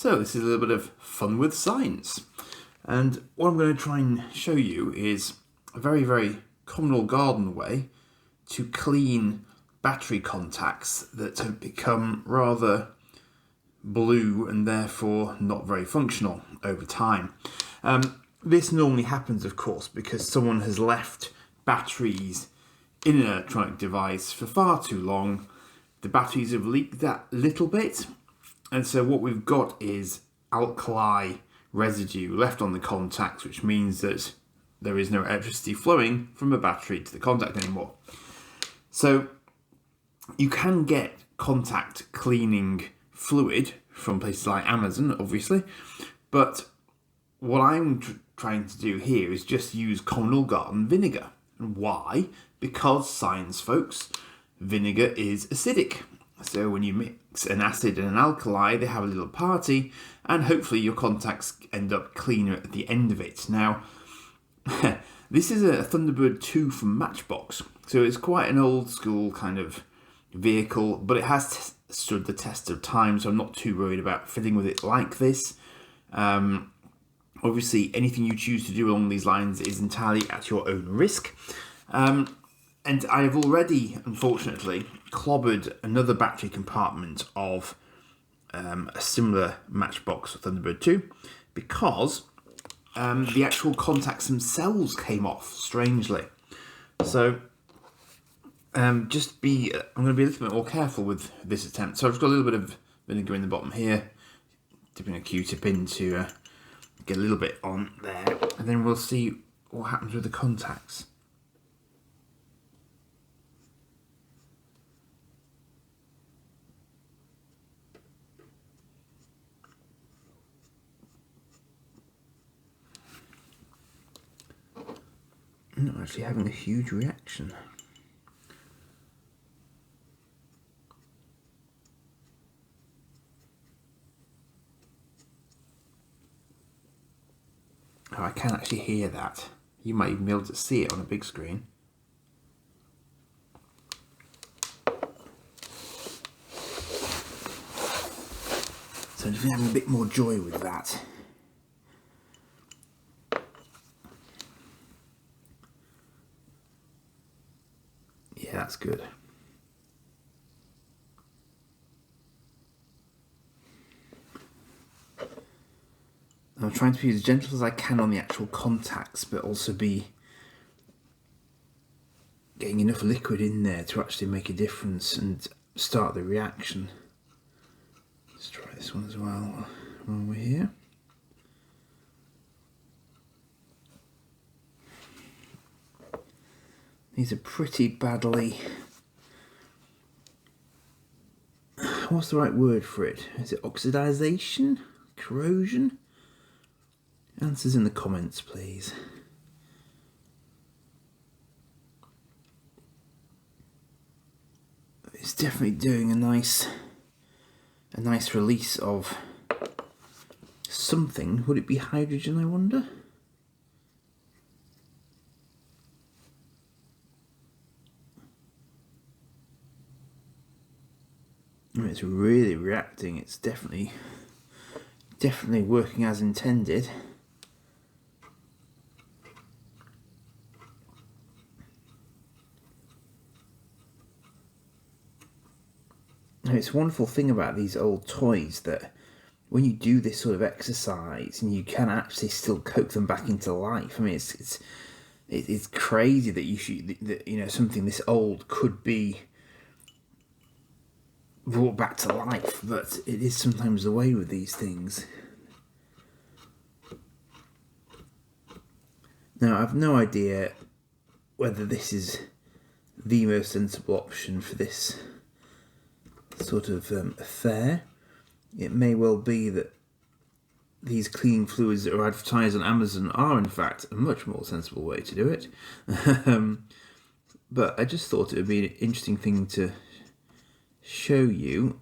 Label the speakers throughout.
Speaker 1: So this is a little bit of fun with science. And what I'm going to try and show you is a very, very common old garden way to clean battery contacts that have become rather blue and therefore not very functional over time. This normally happens, of course, because someone has left batteries in an electronic device for far too long. The batteries have leaked that little bit, and so what we've got is alkali residue left on the contacts, which means that there is no electricity flowing from a battery to the contact anymore. So you can get contact cleaning fluid from places like Amazon, obviously, but what I'm trying to do here is just use common old garden vinegar. And why? Because, science folks, vinegar is acidic. So when you mix an acid and an alkali, they have a little party, and hopefully your contacts end up cleaner at the end of it. Now, this is a Thunderbird 2 from Matchbox, so it's quite an old school kind of vehicle, but it has stood the test of time, so I'm not too worried about fiddling with it like this. Obviously, anything you choose to do along these lines is entirely at your own risk. And I have already, unfortunately, clobbered another battery compartment of a similar Matchbox Thunderbird 2 because the actual contacts themselves came off, strangely. So I'm going to be a little bit more careful with this attempt. So I've got a little bit of vinegar in the bottom here, dipping a Q-tip in to get a little bit on there, and then we'll see what happens with the contacts. I'm not actually having a huge reaction. Oh, I can actually hear that. You might even be able to see it on a big screen. So I'm just having a bit more joy with that. Yeah, that's good. I'm trying to be as gentle as I can on the actual contacts, but also be getting enough liquid in there to actually make a difference and start the reaction. Let's try this one as well while we're here. These are pretty badly... What's the right word for it? Is it oxidization? Corrosion? Answers in the comments, please. It's definitely doing a nice release of something. Would it be hydrogen, I wonder? It's really reacting. It's definitely working as intended. And it's a wonderful thing about these old toys that when you do this sort of exercise and you can actually still coax them back into life. I mean, it's crazy that something this old could be brought back to life, but it is sometimes the way with these things. Now, I've no idea whether this is the most sensible option for this sort of affair. It may well be that these cleaning fluids that are advertised on Amazon are in fact a much more sensible way to do it. But I just thought it would be an interesting thing to show you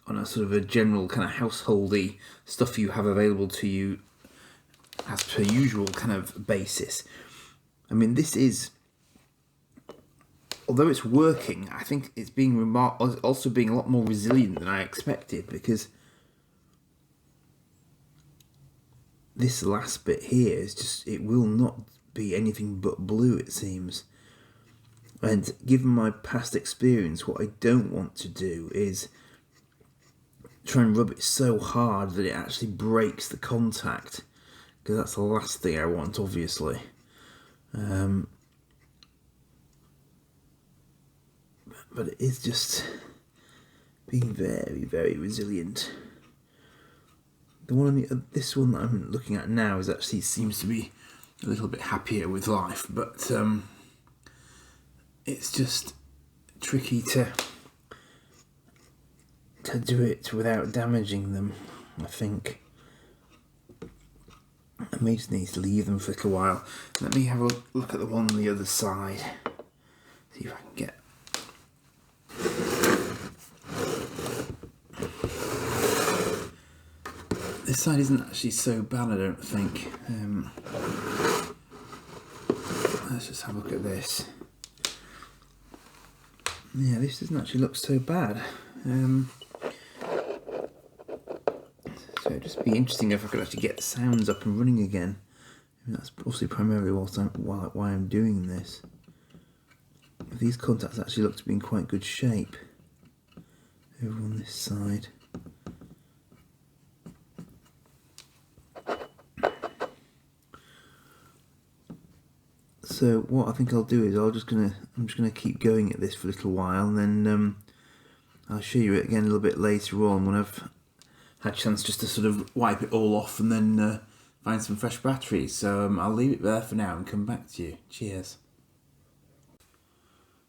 Speaker 1: on a sort of a general kind of householdy stuff you have available to you as per usual kind of basis. I mean, this is, although it's working, I think it's being also being a lot more resilient than I expected, because
Speaker 2: this last bit here is just, it will not be anything but blue, it seems. And given my past experience, what I don't want to do is try and rub it so hard that it actually breaks the contact, because that's the last thing I want, obviously. But it is just being very, very resilient. The one on this one that I'm looking at now is actually seems to be a little bit happier with life, but it's just tricky to do it without damaging them, I think. I may just need to leave them for a little while. Let me have a look at the one on the other side. See if I can get... This side isn't actually so bad, I don't think. Let's just have a look at this. Yeah, this doesn't actually look so bad. So it'd just be interesting if I could actually get the sounds up and running again. I mean, that's obviously primarily why I'm doing this. These contacts actually look to be in quite good shape over on this side. So what I think I'll do is I'm just gonna keep going at this for a little while, and then I'll show you it again a little bit later on when I've had a chance just to sort of wipe it all off and then find some fresh batteries. So I'll leave it there for now and come back to you. Cheers.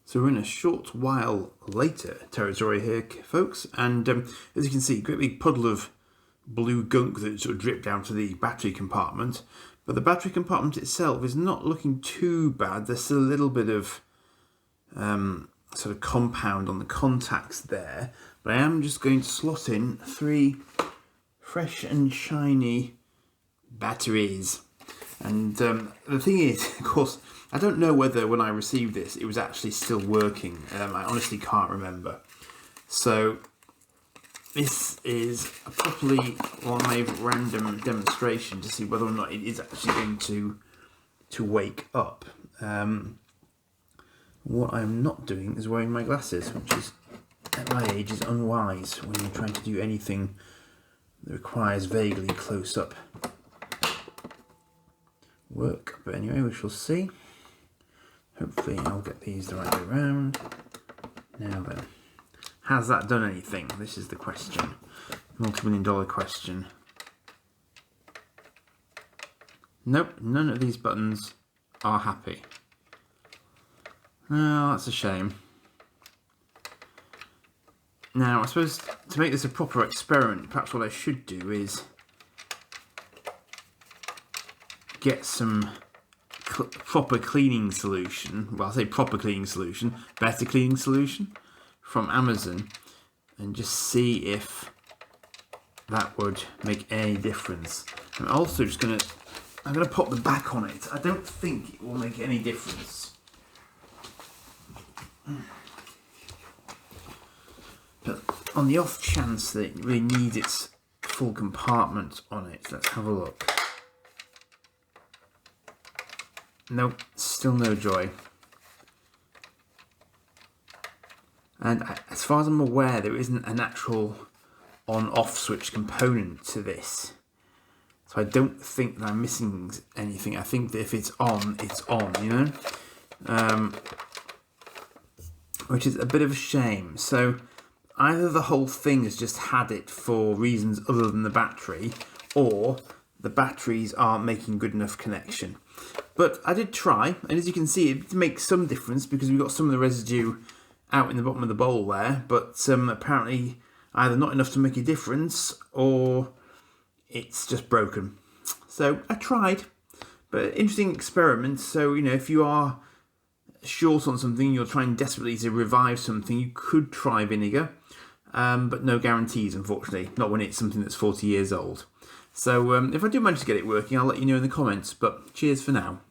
Speaker 1: So we're in a short while later territory here, folks, and as you can see, a great big puddle of blue gunk that sort of dripped down to the battery compartment. But the battery compartment itself is not looking too bad. There's still a little bit of sort of compound on the contacts there. But I am just going to slot in 3 fresh and shiny batteries. And the thing is, of course, I don't know whether when I received this it was actually still working. I honestly can't remember. So this is a properly live random demonstration to see whether or not it is actually going to wake up. What I'm not doing is wearing my glasses, which is at my age is unwise when you're trying to do anything that requires vaguely close up work. But anyway, we shall see. Hopefully I'll get these the right way around. Now then. Has that done anything? This is the question. Multi-million-dollar question. Nope, none of these buttons are happy. Oh, that's a shame. Now, I suppose to make this a proper experiment, perhaps what I should do is get some proper cleaning solution. Well, I say proper cleaning solution, better cleaning solution from Amazon, and just see if that would make any difference. I'm also just I'm gonna pop the back on it. I don't think it will make any difference. But on the off chance that it really needs its full compartment on it, let's have a look. Nope, still no joy. And as far as I'm aware, there isn't an actual on-off switch component to this. So I don't think that I'm missing anything. I think that if it's on, you know? Which is a bit of a shame. So either the whole thing has just had it for reasons other than the battery, or the batteries aren't making good enough connection. But I did try, and as you can see, it makes some difference because we've got some of the residue out in the bottom of the bowl there, but apparently either not enough to make a difference or it's just broken. So I tried, but interesting experiment. So, you know, if you are short on something, you're trying desperately to revive something, you could try vinegar, but no guarantees, unfortunately, not when it's something that's 40 years old. So if I do manage to get it working, I'll let you know in the comments, but cheers for now.